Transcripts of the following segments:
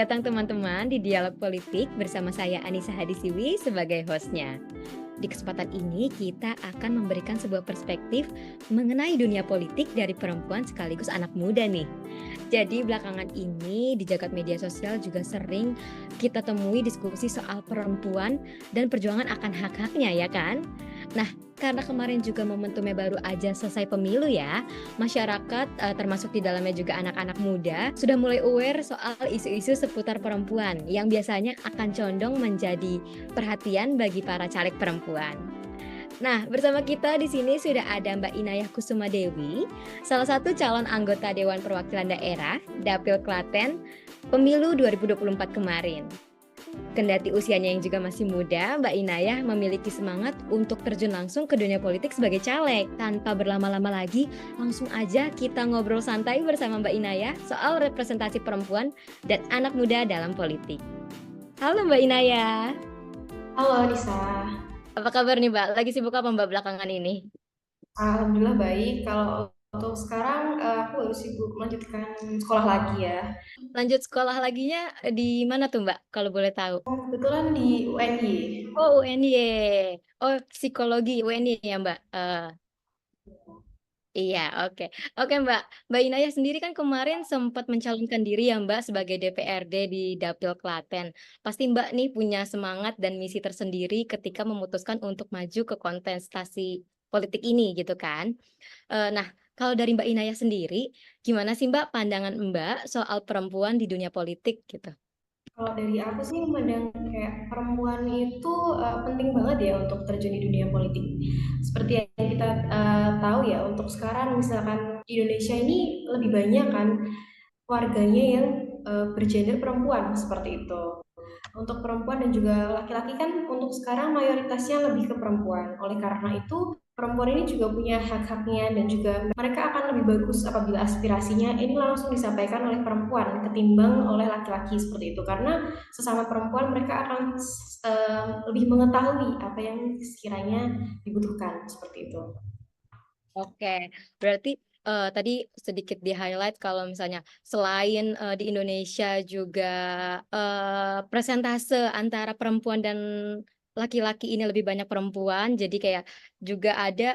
Selamat datang teman-teman di Dialog Politik bersama saya Anissa Hadisiwi sebagai hostnya. Di kesempatan ini kita akan memberikan sebuah perspektif mengenai dunia politik dari perempuan sekaligus anak muda nih. Jadi belakangan ini di jagat media sosial juga sering kita temui diskusi soal perempuan dan perjuangan akan hak-haknya ya kan? Nah, karena kemarin juga momentumnya baru aja selesai pemilu ya, masyarakat termasuk di dalamnya juga anak-anak muda sudah mulai aware soal isu-isu seputar perempuan yang biasanya akan condong menjadi perhatian bagi para caleg perempuan. Nah, bersama kita di sini sudah ada Mbak Inayah Kusuma Dewi, salah satu calon anggota Dewan Perwakilan Daerah Dapil Klaten Pemilu 2024 kemarin. Kendati usianya yang juga masih muda, Mbak Inayah memiliki semangat untuk terjun langsung ke dunia politik sebagai caleg. Tanpa berlama-lama lagi, langsung aja kita ngobrol santai bersama Mbak Inayah soal representasi perempuan dan anak muda dalam politik. Halo Mbak Inayah. Halo Nisa, Apa kabar nih Mbak? Lagi sibuk apa Mbak belakangan ini? alhamdulillah baik. Kalau untuk sekarang aku baru sibuk melanjutkan sekolah lagi ya. Lanjut sekolah laginya di mana tuh Mbak, kalau boleh tahu? Kebetulan di UNY. Oh, UNY. Oh, psikologi UNY ya Mbak? Iya, oke. Oke Mbak, Mbak Inayah sendiri kan kemarin sempat mencalonkan diri ya Mbak sebagai DPRD di Dapil Klaten. Pasti Mbak nih punya semangat dan misi tersendiri ketika memutuskan untuk maju ke kontestasi politik ini gitu kan. Nah, kalau dari Mbak Inayah sendiri, gimana sih Mbak pandangan Mbak soal perempuan di dunia politik gitu? Kalau dari aku sih memandang kayak perempuan itu penting banget ya untuk terjun di dunia politik. Seperti yang kita tahu ya, untuk sekarang misalkan di Indonesia ini lebih banyak kan warganya yang bergender perempuan seperti itu. Untuk perempuan dan juga laki-laki kan untuk sekarang mayoritasnya lebih ke perempuan. Oleh karena itu, perempuan ini juga punya hak-haknya dan juga mereka akan lebih bagus apabila aspirasinya ini langsung disampaikan oleh perempuan ketimbang oleh laki-laki seperti itu. Karena sesama perempuan mereka akan lebih mengetahui apa yang sekiranya dibutuhkan seperti itu. Oke, berarti tadi sedikit di-highlight kalau misalnya selain di Indonesia juga presentase antara perempuan dan laki-laki ini lebih banyak perempuan, jadi kayak juga ada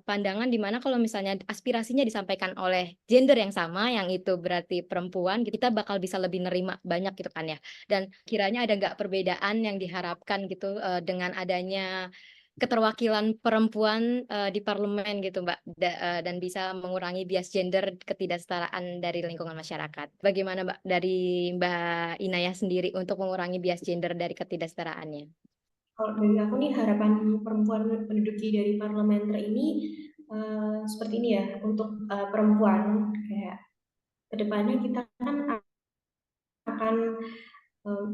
pandangan di mana kalau misalnya aspirasinya disampaikan oleh gender yang sama, yang itu berarti perempuan, kita bakal bisa lebih nerima banyak gitu kan ya. Dan kiranya ada nggak perbedaan yang diharapkan gitu dengan adanya keterwakilan perempuan di parlemen gitu Mbak, dan bisa mengurangi bias gender ketidaksetaraan dari lingkungan masyarakat. Bagaimana Mbak dari Mbak Inayah sendiri untuk mengurangi bias gender dari ketidaksetaraannya? Kalau dari aku nih harapan perempuan menduduki dari parlementer ini seperti ini ya untuk perempuan kayak kedepannya kita kan akan eh,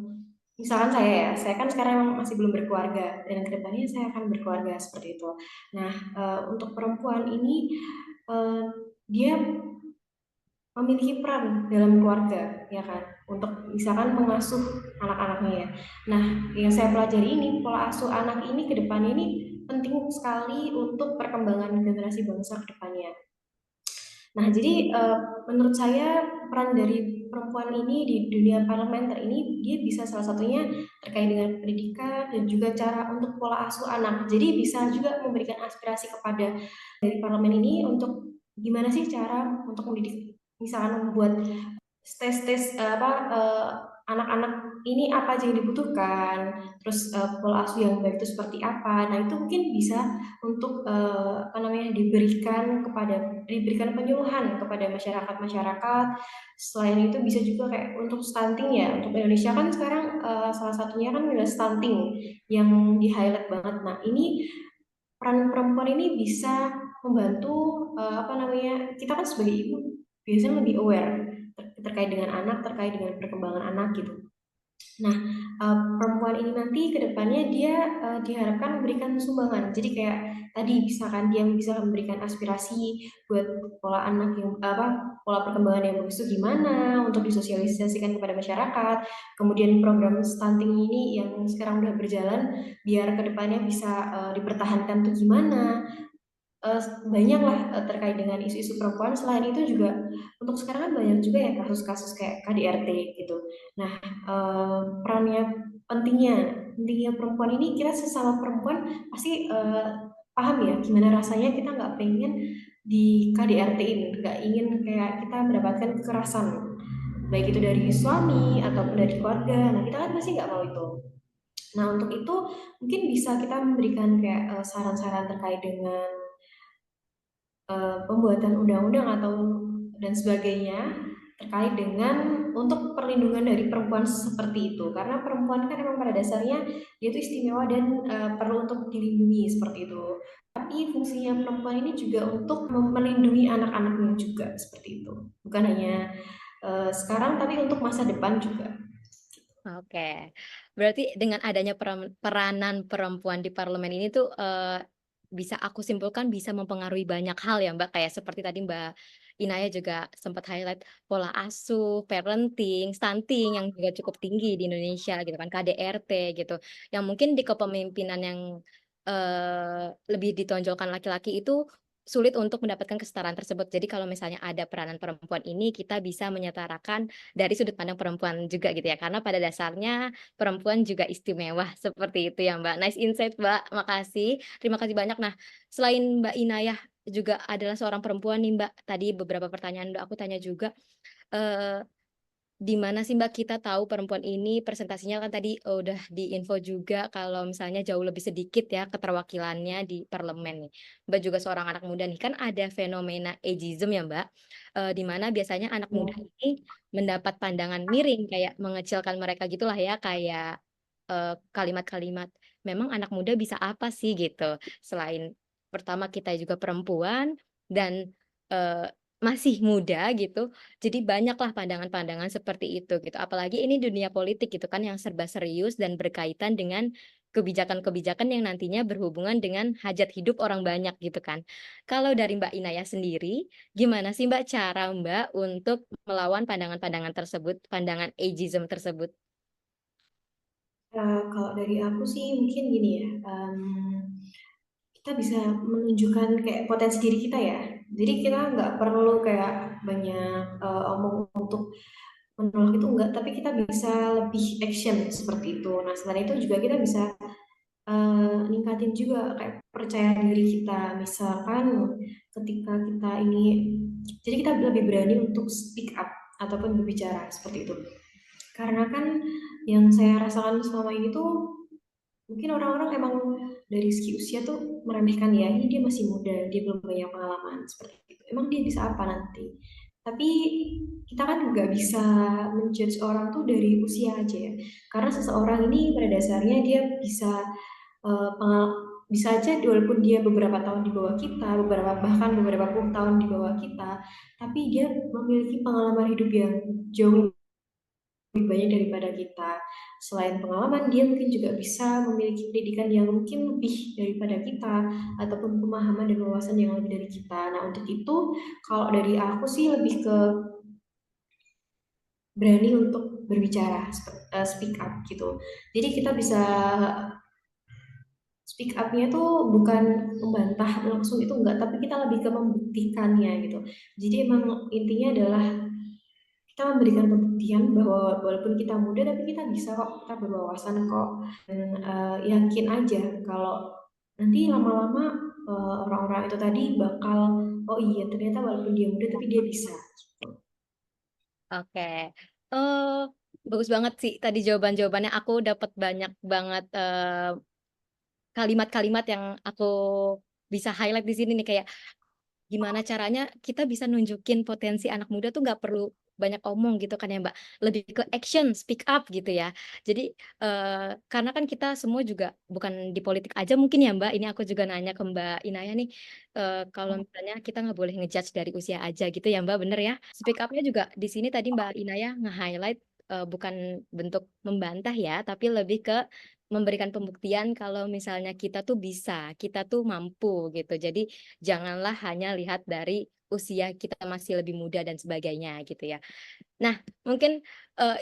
misalkan saya kan sekarang masih belum berkeluarga dan kedepannya saya akan berkeluarga seperti itu. Nah, untuk perempuan ini eh, dia memiliki peran dalam keluarga, ya kan, untuk misalkan mengasuh anak-anaknya ya. Nah, yang saya pelajari ini pola asuh anak ini ke depannya ini penting sekali untuk perkembangan generasi bangsa ke depannya. Nah, jadi menurut saya peran dari perempuan ini di dunia parlementer ini dia bisa salah satunya terkait dengan pendidikan dan juga cara untuk pola asuh anak. Jadi bisa juga memberikan aspirasi kepada dari parlemen ini untuk gimana sih cara untuk mendidik, misalkan membuat tes-tes anak-anak ini apa aja yang dibutuhkan, terus pola asuh yang baik itu seperti apa. Nah, itu mungkin bisa untuk apa namanya diberikan penyuluhan kepada masyarakat-masyarakat. Selain itu bisa juga kayak untuk stunting ya. Untuk Indonesia kan sekarang salah satunya kan adalah stunting yang di-highlight banget. Nah, ini peran perempuan ini bisa membantu apa namanya kita kan sebagai ibu biasanya lebih aware terkait dengan anak, terkait dengan perkembangan anak gitu. Nah, perempuan ini nanti ke depannya dia diharapkan memberikan sumbangan. Jadi kayak tadi misalkan dia bisa memberikan aspirasi buat pola anak yang apa pola perkembangan yang bagus itu gimana untuk disosialisasikan kepada masyarakat. Kemudian program stunting ini yang sekarang udah berjalan biar ke depannya bisa dipertahankan tuh gimana. banyaklah, terkait dengan isu-isu perempuan. Selain itu juga untuk sekarang kan banyak juga ya kasus-kasus kayak KDRT gitu. Nah, perannya pentingnya pentingnya perempuan ini kita sesama perempuan pasti, paham ya gimana rasanya kita nggak pengen di KDRT-in, nggak ingin kayak kita mendapatkan kekerasan, baik itu dari suami ataupun dari keluarga. Nah, kita kan pasti nggak mau itu. Nah, untuk itu mungkin bisa kita memberikan kayak, saran-saran terkait dengan pembuatan undang-undang atau dan sebagainya terkait dengan untuk perlindungan dari perempuan seperti itu. Karena perempuan kan memang pada dasarnya dia itu istimewa dan perlu untuk dilindungi seperti itu. Tapi fungsinya perempuan ini juga untuk melindungi anak-anaknya juga seperti itu. Bukan hanya sekarang tapi untuk masa depan juga. Oke, berarti dengan adanya peranan perempuan di parlemen ini tuh, bisa aku simpulkan bisa mempengaruhi banyak hal ya, Mbak, kayak seperti tadi Mbak Inaya juga sempat highlight pola asuh, parenting, stunting yang juga cukup tinggi di Indonesia gitu kan, KDRT gitu, yang mungkin di kepemimpinan yang, lebih ditonjolkan laki-laki itu sulit untuk mendapatkan kesetaraan tersebut. Jadi kalau misalnya ada peranan perempuan ini, kita bisa menyetarakan dari sudut pandang perempuan juga gitu ya, karena pada dasarnya perempuan juga istimewa, seperti itu ya, Mbak. Nice insight, Mbak, makasih. Terima kasih banyak. Nah, selain Mbak Inayah juga adalah seorang perempuan nih, Mbak, tadi beberapa pertanyaan udah aku tanya juga, eee di mana sih Mbak kita tahu perempuan ini presentasinya kan tadi udah diinfo juga kalau misalnya jauh lebih sedikit ya keterwakilannya di parlemen nih. Mbak juga seorang anak muda nih, kan ada fenomena ageism ya Mbak, di mana biasanya anak muda Ya. ini mendapat pandangan miring kayak mengecilkan mereka gitulah ya, kayak, kalimat-kalimat, "Memang anak muda bisa apa sih?" Gitu. Selain pertama kita juga perempuan dan, masih muda gitu, jadi banyaklah pandangan-pandangan seperti itu gitu, apalagi ini dunia politik gitu kan yang serba serius dan berkaitan dengan kebijakan-kebijakan yang nantinya berhubungan dengan hajat hidup orang banyak gitu kan. Kalau dari Mbak Inaya sendiri, gimana sih Mbak cara Mbak untuk melawan pandangan-pandangan tersebut, pandangan ageism tersebut? Kalau dari aku sih mungkin gini ya, kita bisa menunjukkan kayak potensi diri kita ya. Jadi kita nggak perlu kayak banyak, omong untuk menolak itu enggak, tapi kita bisa lebih action seperti itu. Nah, selain itu juga kita bisa, ningkatin juga kayak percaya diri kita. Misalkan ketika kita ini jadi kita lebih berani untuk speak up ataupun berbicara seperti itu. Karena kan yang saya rasakan selama ini tuh mungkin orang-orang emang dari segi usia tuh meremehkan ya, ini dia masih muda, dia belum banyak pengalaman seperti itu. Emang dia bisa apa nanti? Tapi kita kan nggak bisa menjudge orang tuh dari usia aja ya. Karena seseorang ini pada dasarnya dia bisa bisa aja walaupun dia beberapa tahun di bawah kita, bahkan beberapa puluh tahun di bawah kita, tapi dia memiliki pengalaman hidup yang jauh lebih banyak daripada kita. Selain pengalaman, dia mungkin juga bisa memiliki pendidikan yang mungkin lebih daripada kita, ataupun pemahaman dan wawasan yang lebih dari kita. Nah, untuk itu, kalau dari aku sih lebih ke berani untuk berbicara, speak up gitu. Jadi kita bisa speak up-nya tuh bukan membantah langsung itu enggak, tapi kita lebih ke membuktikannya gitu. Jadi emang intinya adalah kita memberikan pembuktian bahwa walaupun kita muda tapi kita bisa kok, kita berwawasan kok, dan yakin aja kalau nanti lama-lama orang-orang itu tadi bakal, oh iya ternyata walaupun dia muda tapi dia bisa. Oke, eee, bagus banget sih tadi jawaban-jawabannya, aku dapat banyak banget, kalimat-kalimat yang aku bisa highlight di sini nih, kayak gimana caranya kita bisa nunjukin potensi anak muda tuh nggak perlu banyak omong gitu kan ya, Mbak, lebih ke action, speak up gitu ya. Jadi, karena kan kita semua juga bukan di politik aja mungkin ya, Mbak, ini aku juga nanya ke Mbak Inaya nih, kalau misalnya kita nggak boleh ngejudge dari usia aja gitu ya, Mbak, bener ya? Speak up-nya juga di sini tadi Mbak Inaya nge-highlight, bukan bentuk membantah ya, tapi lebih ke memberikan pembuktian kalau misalnya kita tuh bisa, kita tuh mampu gitu. Jadi janganlah hanya lihat dari usia kita masih lebih muda dan sebagainya gitu ya. Nah, mungkin,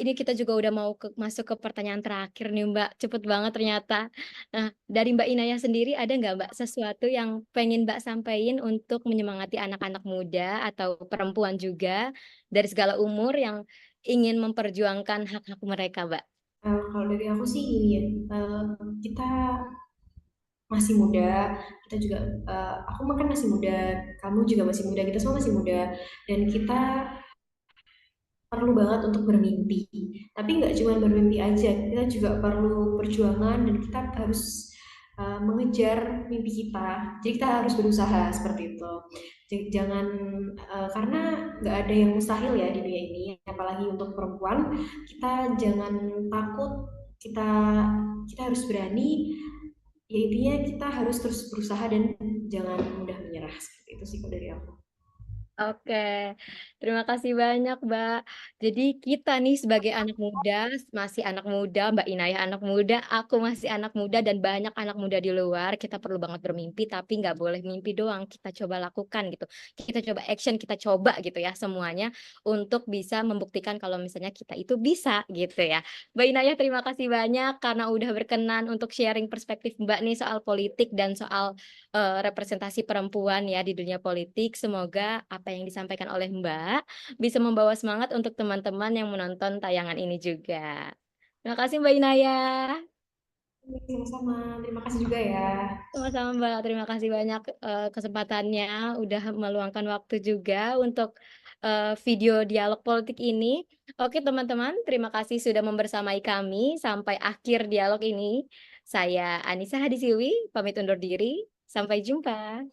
ini kita juga udah mau masuk ke pertanyaan terakhir nih, Mbak, cepet banget ternyata. Nah, dari Mbak Inaya sendiri ada nggak, Mbak, sesuatu yang pengen Mbak sampein untuk menyemangati anak-anak muda atau perempuan juga dari segala umur yang ingin memperjuangkan hak-hak mereka, Mbak? Kalau dari aku sih gini ya, kita masih muda, kita juga, aku mah kan masih muda, kamu juga masih muda, kita semua masih muda, dan kita perlu banget untuk bermimpi. Tapi nggak cuma bermimpi aja, kita juga perlu perjuangan dan kita harus mengejar mimpi kita. Jadi kita harus berusaha seperti itu. Jangan karena nggak ada yang mustahil ya di dunia ini, apalagi untuk perempuan. Kita jangan takut, kita kita harus berani. Ya intinya kita harus terus berusaha dan jangan mudah menyerah. Seperti itu sih kalau dari aku. Oke, terima kasih banyak, Mbak. Jadi kita nih sebagai anak muda, masih anak muda, Mbak Inaya anak muda, aku masih anak muda dan banyak anak muda di luar. Kita perlu banget bermimpi, tapi nggak boleh mimpi doang. Kita coba lakukan gitu. Kita coba action, kita coba gitu ya semuanya untuk bisa membuktikan kalau misalnya kita itu bisa gitu ya. Mbak Inaya, terima kasih banyak karena udah berkenan untuk sharing perspektif Mbak nih soal politik dan soal representasi perempuan ya di dunia politik. Semoga apa yang disampaikan oleh Mbak bisa membawa semangat untuk teman-teman yang menonton tayangan ini juga. Terima kasih Mbak Inaya. Sama-sama, terima kasih juga ya. Sama-sama Mbak, terima kasih banyak kesempatannya, udah meluangkan waktu juga untuk video dialog politik ini. Oke teman-teman, terima kasih sudah membersamai kami sampai akhir dialog ini. Saya Anissa Hadisiwi, pamit undur diri. Sampai jumpa.